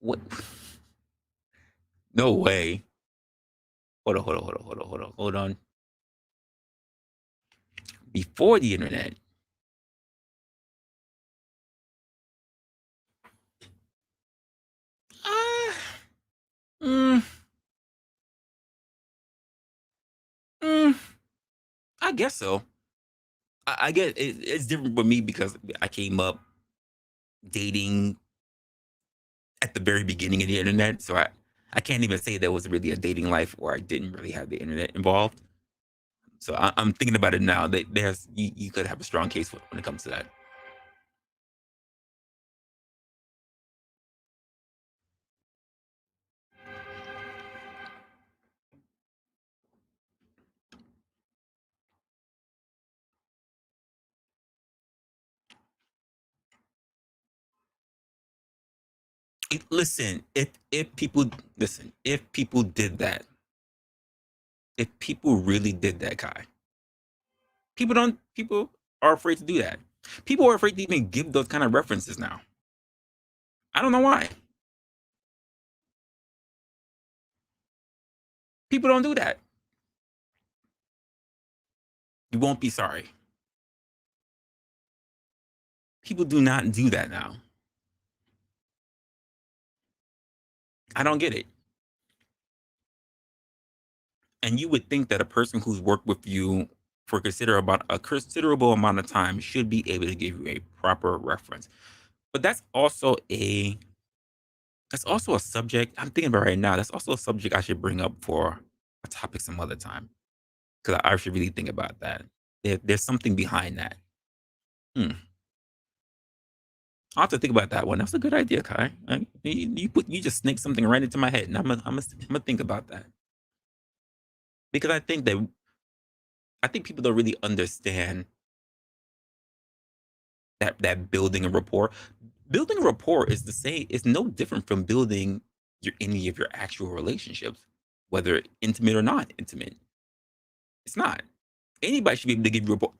What? No way. Hold on, hold on, hold on, hold on, hold on, hold on. Before the internet, uh, mm, mm, I guess so. I get it's different for me because I came up dating at the very beginning of the internet, so I can't even say there was really a dating life where I didn't really have the internet involved. So I'm thinking about it now. That there's you could have a strong case when it comes to that. Listen, if people listen, if people did that, if people really did that, Kai, people are afraid to do that. People are afraid to even give those kind of references now. I don't know why. People don't do that. You won't be sorry. People do not do that now. I don't get it. And you would think that a person who's worked with you for a considerable amount of time should be able to give you a proper reference. But that's also a subject I'm thinking about right now. That's also a subject I should bring up for a topic some other time because I should really think about that. There's something behind that. Hmm. I'll have to think about that one. That's a good idea, Kai. You just sneak something right into my head, and I'm gonna think about that because I think people don't really understand that building a rapport. Building a rapport is the same. It's no different from building any of your actual relationships, whether intimate or not intimate. It's not. Anybody should be able to give you a rapport.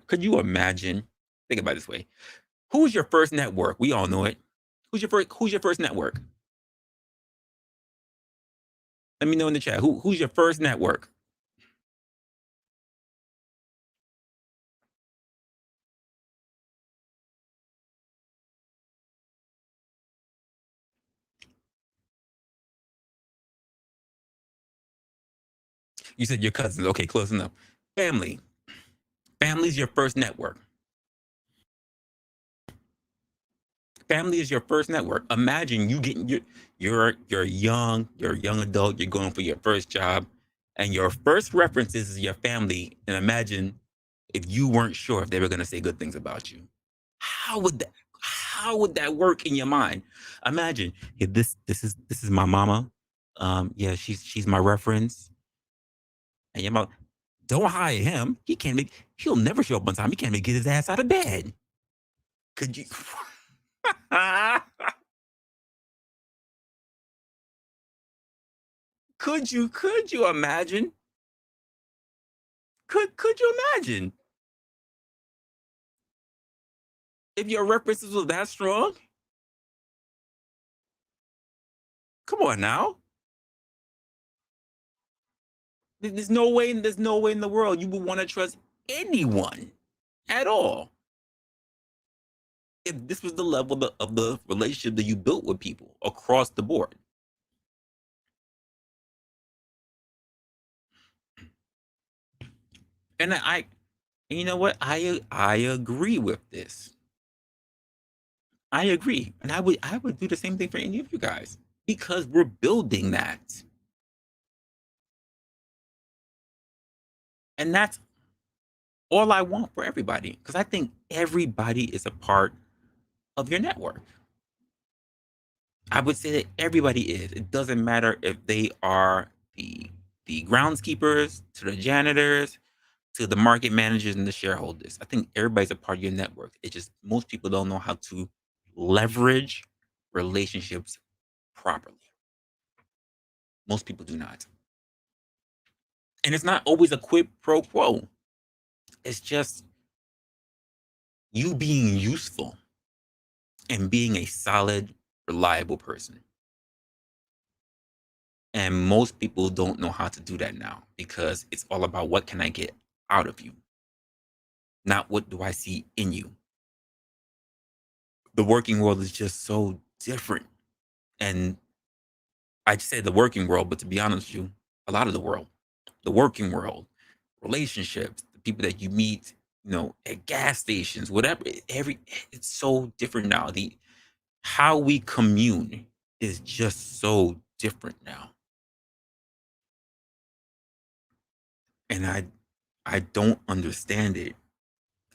Could you imagine? Think about it this way. Who's your first network? We all know it. Who's your first network? Let me know in the chat. Who's your first network? You said your cousins. Okay, close enough. Family. Family's your first network. Family is your first network. Imagine you getting you're a young adult, you're going for your first job, and your first references is your family. And imagine if you weren't sure if they were gonna say good things about you. How would that how would that work in your mind? Imagine if this is my mama. Yeah, she's my reference. And I'm like, don't hire him. He'll never show up on time. He can't even get his ass out of bed. Could you could you imagine? Could you imagine if your references was that strong? Come on now. There's no way in the world you would want to trust anyone at all if this was the level of the relationship that you built with people across the board. And and you know what? I agree with this. I agree, and I would do the same thing for any of you guys because we're building that, and that's all I want for everybody. Because I think everybody is a part of your network. I would say that everybody is. It doesn't matter if they are the groundskeepers to the janitors to the market managers and the shareholders. I think everybody's a part of your network. It's just most people don't know how to leverage relationships properly. Most people do not. And it's not always a quid pro quo. It's just you being useful and being a solid, reliable person. And most people don't know how to do that now because it's all about what can I get out of you, not what do I see in you. The working world is just so different. And I'd say the working world, but to be honest with you, a lot of the world, the working world, relationships, the people that you meet, at gas stations, whatever, it's so different now. The How we commune is just so different now. And I don't understand it.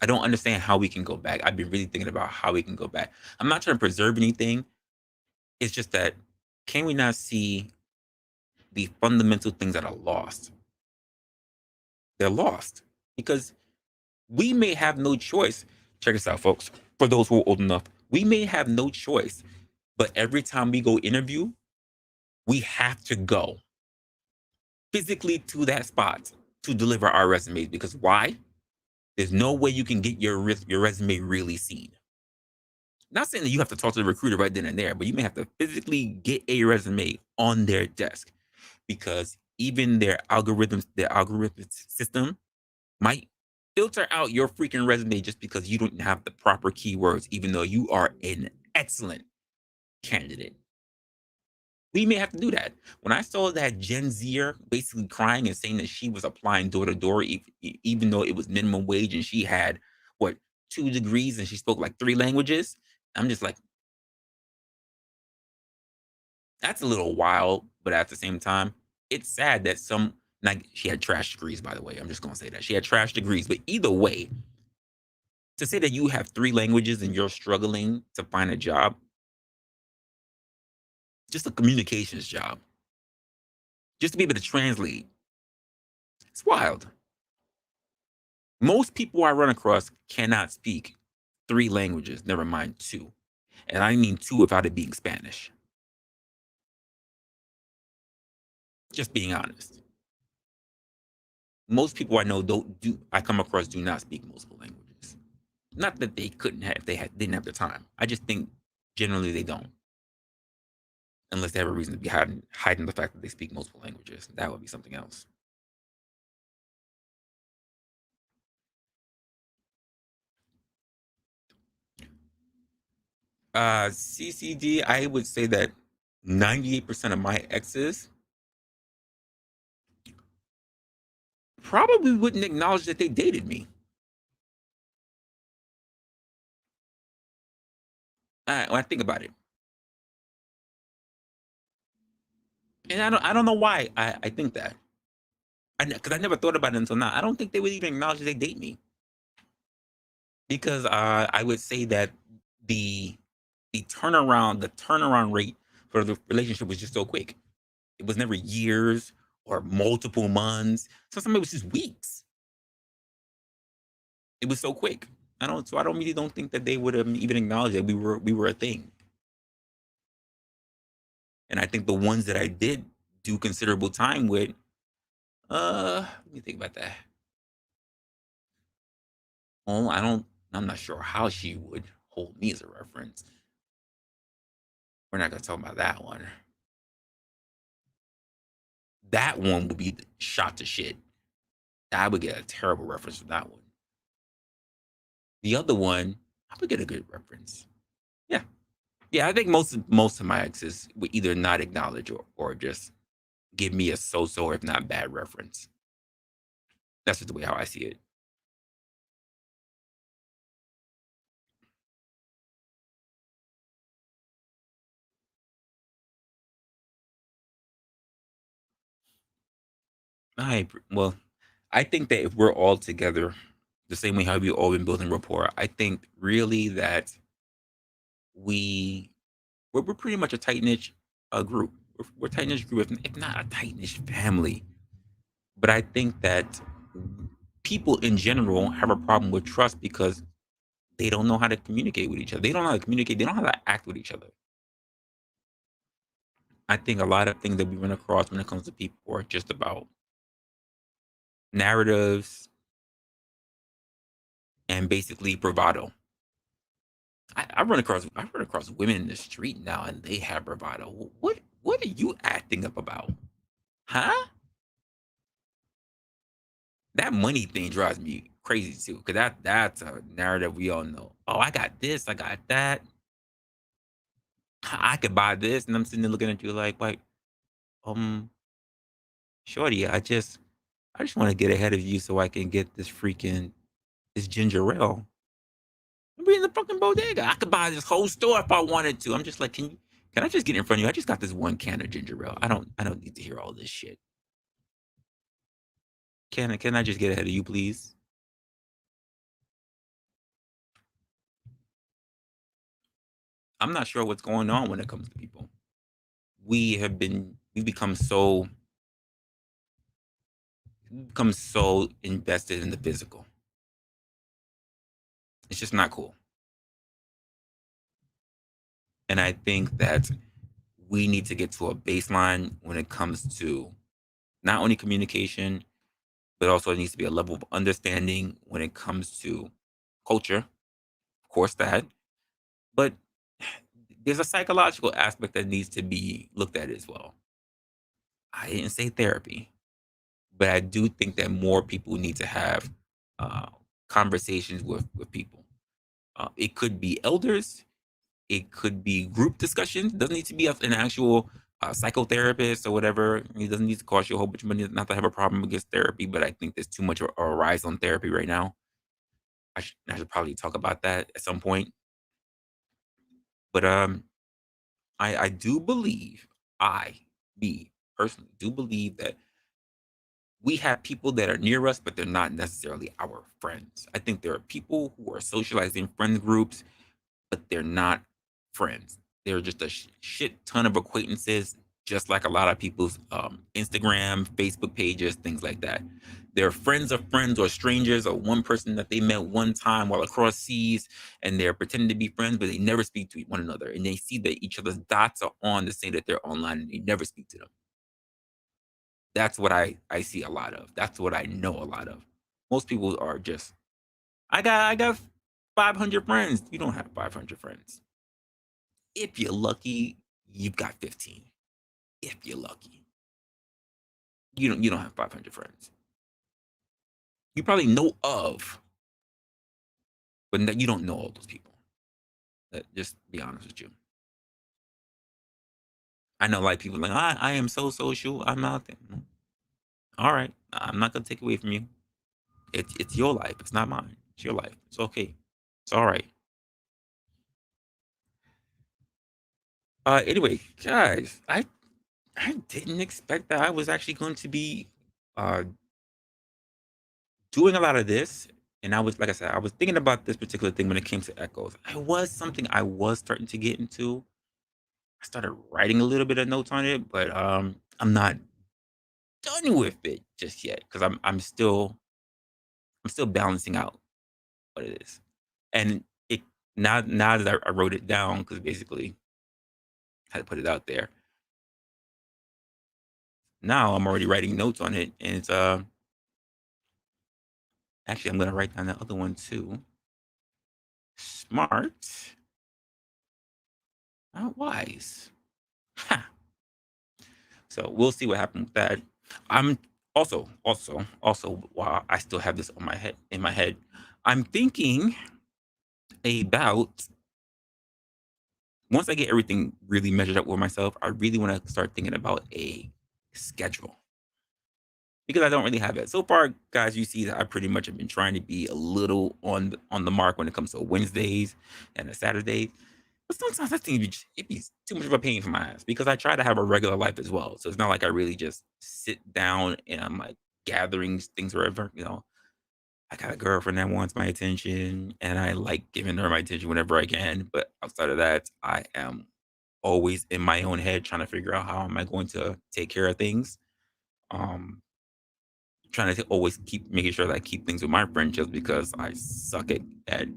I don't understand how we can go back. I've been really thinking about how we can go back. I'm not trying to preserve anything. It's just that can we not see the fundamental things that are lost? They're lost because we may have no choice. Check this out, folks. For those who are old enough, we may have no choice, but every time we go interview, we have to go physically to that spot to deliver our resumes. Because why? There's no way you can get your resume really seen. Not saying that you have to talk to the recruiter right then and there, but you may have to physically get a resume on their desk because even their algorithm system might filter out your freaking resume just because you don't have the proper keywords, even though you are an excellent candidate. We may have to do that. When I saw that Gen Zer basically crying and saying that she was applying door to door, even though it was minimum wage and she had what 2 degrees and she spoke like 3 languages, I'm just like, that's a little wild. But at the same time, it's sad that like she had trash degrees. By the way, I'm just gonna say that she had trash degrees. But either way, to say that you have 3 languages and you're struggling to find a job, just a communications job, just to be able to translate, it's wild. Most people I run across cannot speak 3 languages, never mind two. And I mean two without it being Spanish. Just being honest. Most people I know I come across do not speak multiple languages. Not that they couldn't have if didn't have the time. I just think generally they don't. Unless they have a reason to be hiding the fact that they speak multiple languages. That would be something else. CCD, I would say that 98% of my exes probably wouldn't acknowledge that they dated me. When I think about it, and I don't know why I think that. Because I never thought about it until now. I don't think they would even acknowledge that they date me because I would say that the the turnaround rate for the relationship was just so quick. It was never years or multiple months. Sometimes it was just weeks. It was so quick. I don't really don't think that they would have even acknowledged that we were a thing. And I think the ones that I did do considerable time with, let me think about that. Oh, I'm not sure how she would hold me as a reference. We're not gonna talk about that one. That one would be shot to shit. I would get a terrible reference from that one. The other one, I would get a good reference. Yeah. Yeah, I think most of my exes would either not acknowledge or just give me a so-so or if not bad reference. That's just the way how I see it. Well, I think that if we're all together the same way how we all been building rapport, I think really that we we're pretty much a tight knit group. We're a tight knit group, if not a tight knit family. But I think that people in general have a problem with trust because they don't know how to communicate with each other. They don't know how to communicate. They don't know how to act with each other. I think a lot of things that we run across when it comes to people are just about narratives and basically bravado. I run across women in the street now and they have bravado. What are you acting up about? Huh? That money thing drives me crazy too, because that's a narrative we all know. Oh, I got this, I got that. I could buy this, and I'm sitting there looking at you like, um, shorty, I just want to get ahead of you so I can get this ginger ale. I'm in the fucking bodega. I could buy this whole store if I wanted to. I'm just like, can I just get in front of you? I just got this one can of ginger ale. I don't need to hear all this shit. Can I just get ahead of you, please? I'm not sure what's going on when it comes to people. We've become so invested in the physical. It's just not cool. And I think that we need to get to a baseline when it comes to not only communication, but also it needs to be a level of understanding when it comes to culture, of course, that. But there's a psychological aspect that needs to be looked at as well. I didn't say therapy, but I do think that more people need to have uh, conversations with people. It could be elders, it could be group discussions. Doesn't need to be an actual psychotherapist or whatever. It doesn't need to cost you a whole bunch of money. Not to have a problem against therapy, but I think there's too much a rise on therapy right now. I should probably talk about that at some point. But I do believe I me personally do believe that we have people that are near us, but they're not necessarily our friends. I think there are people who are socializing friend groups but they're not friends. They're just a shit ton of acquaintances, just like a lot of people's Instagram, Facebook pages, things like that. They're friends of friends or strangers or one person that they met one time while across seas and they're pretending to be friends, but they never speak to one another. And they see that each other's dots are on to say that they're online and they never speak to them. That's what I see a lot of. That's what I know a lot of. Most people are just, I got 500 friends. You don't have 500 friends. If you're lucky, you've got 15. If you're lucky. You don't have 500 friends. You probably know of, but you don't know all those people. Just be honest with you. I know like people like I am so social. I'm out there. All right, I'm not gonna take away from you. It's your life. It's not mine. It's your life. It's okay. It's all right. Anyway, guys, I didn't expect that I was actually going to be uh doing a lot of this, and I was like I said, I was thinking about this particular thing when it came to echoes. It was something I was starting to get into. I started writing a little bit of notes on it, but I'm not done with it just yet because I'm still balancing out what it is. And it now that I wrote it down, because basically I had to put it out there. Now I'm already writing notes on it, and it's actually I'm gonna write down that other one too. Smart, not wise. Ha. So we'll see what happens with that. I'm also while I still have this on my head, I'm thinking about once I get everything really measured up with myself, I really want to start thinking about a schedule because I don't really have it. So far, guys, you see that I pretty much have been trying to be a little on the mark when it comes to Wednesdays and the Saturdays. But sometimes I think it be too much of a pain for my ass because I try to have a regular life as well. So it's not like I really just sit down and I'm like gathering things wherever, I got a girlfriend that wants my attention and I like giving her my attention whenever I can. But outside of that, I am always in my own head trying to figure out how am I going to take care of things. Um, Trying to always keep making sure that I keep things with my friendships because I suck at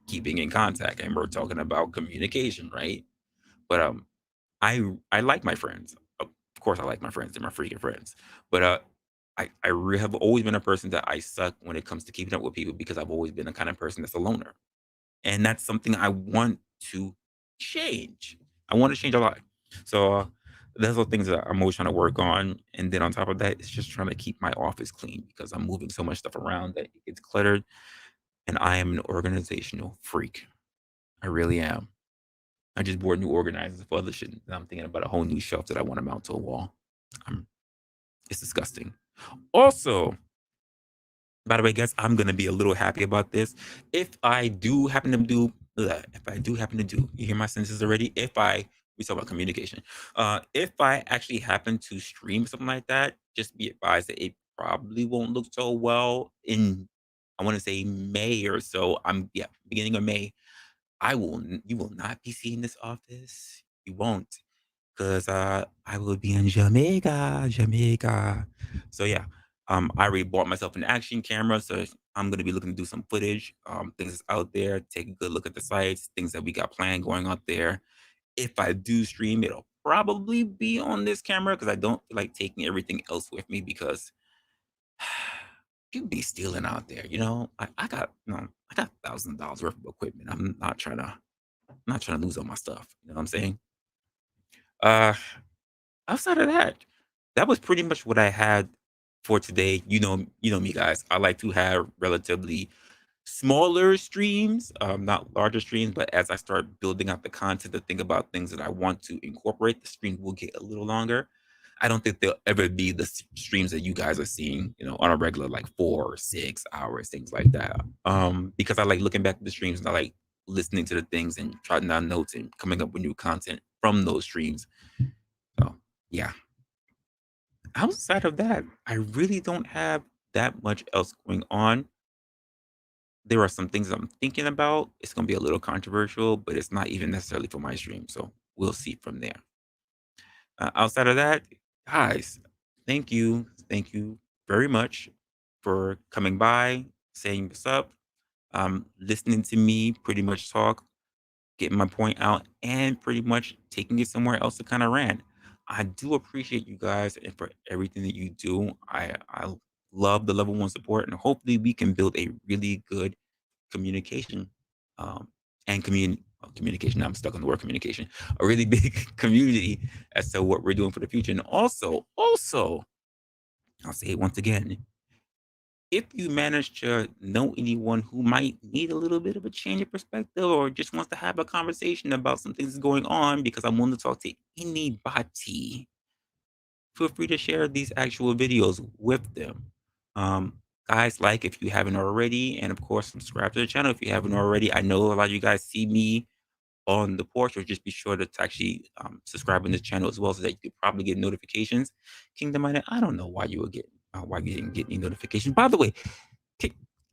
keeping in contact. And we're talking about communication, right? But I like my friends. Of course, I like my friends. They're my freaking friends. But have always been a person that I suck when it comes to keeping up with people because I've always been a kind of person that's a loner. And that's something I want to change. I want to change a lot. So those are things that I'm always trying to work on. And then on top of that, it's just trying to keep my office clean because I'm moving so much stuff around that it gets cluttered. And I am an organizational freak. I really am. I just bought new organizers for other shit. And I'm thinking about a whole new shelf that I want to mount to a wall. Um, it's disgusting. Also, by the way, guys, I'm gonna be a little happy about this. If I do happen to do, you hear my sentences already? We talk about communication. If I actually happen to stream something like that, just be advised that it probably won't look so well in, I want to say May or so. Yeah, beginning of May. You will not be seeing this office. You won't. 'Cause, I will be in Jamaica, Jamaica. So, yeah, I already bought myself an action camera, so I'm gonna be looking to do some footage, things that's out there, take a good look at the sites, things that we got planned going out there. If I do stream, it'll probably be on this camera because I don't feel like taking everything else with me because people be stealing out there, you know? I got $1,000 worth of equipment. I'm not trying to lose all my stuff, you know what I'm saying? Uh Outside of that, that was pretty much what I had for today. You know me, guys. I like to have relatively smaller streams, not larger streams. But as I start building out the content to think about things that I want to incorporate, the streams will get a little longer. I don't think they'll ever be the streams that you guys are seeing, on a regular, like 4 or 6 hours, things like that. Because I like looking back at the streams and I like listening to the things and jotting down notes and coming up with new content from those streams. So yeah. Outside of that, I really don't have that much else going on. There are some things I'm thinking about. It's gonna be a little controversial, but it's not even necessarily for my stream, so we'll see from there. Outside of that, guys, thank you very much for coming by, saying what's up, listening to me pretty much talk, getting my point out, and pretty much taking it somewhere else to kind of rant. I do appreciate you guys and for everything that you do. I love the level one support, and hopefully we can build a really good communication and communication. I'm stuck on the word communication. A really big community as to what we're doing for the future, and also, I'll say it once again, if you manage to know anyone who might need a little bit of a change of perspective or just wants to have a conversation about some things going on, because I'm willing to talk to anybody, feel free to share these actual videos with them. Um, Guys, like if you haven't already, and of course, subscribe to the channel if you haven't already. I know a lot of you guys see me on the porch, or just be sure to actually subscribe on this channel as well, so that you could probably get notifications. Kingdom Minded, I don't know why you didn't get any notifications. By the way,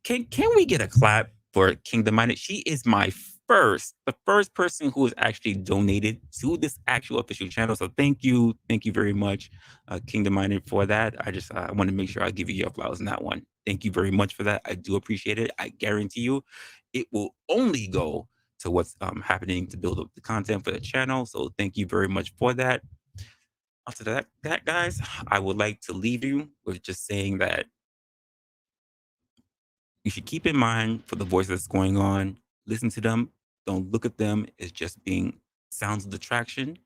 can, can we get a clap for Kingdom Minded? She is my the first person who has actually donated to this actual official channel. So thank you very much, Kingdom Minded, for that. I want to make sure I give you your flowers on that one. Thank you very much for that. I do appreciate it. I guarantee you, it will only go to what's happening to build up the content for the channel. So thank you very much for that. After that, guys, I would like to leave you with just saying that you should keep in mind for the voices that's going on, listen to them. Don't look at them as just being sounds of detraction.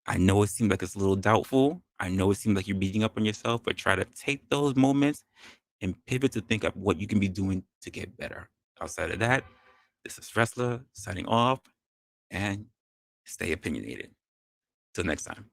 I know it seems like it's a little doubtful. I know it seems like you're beating up on yourself, but try to take those moments and pivot to think of what you can be doing to get better. Outside of that, this is Resla signing off, and stay opinionated. Till next time.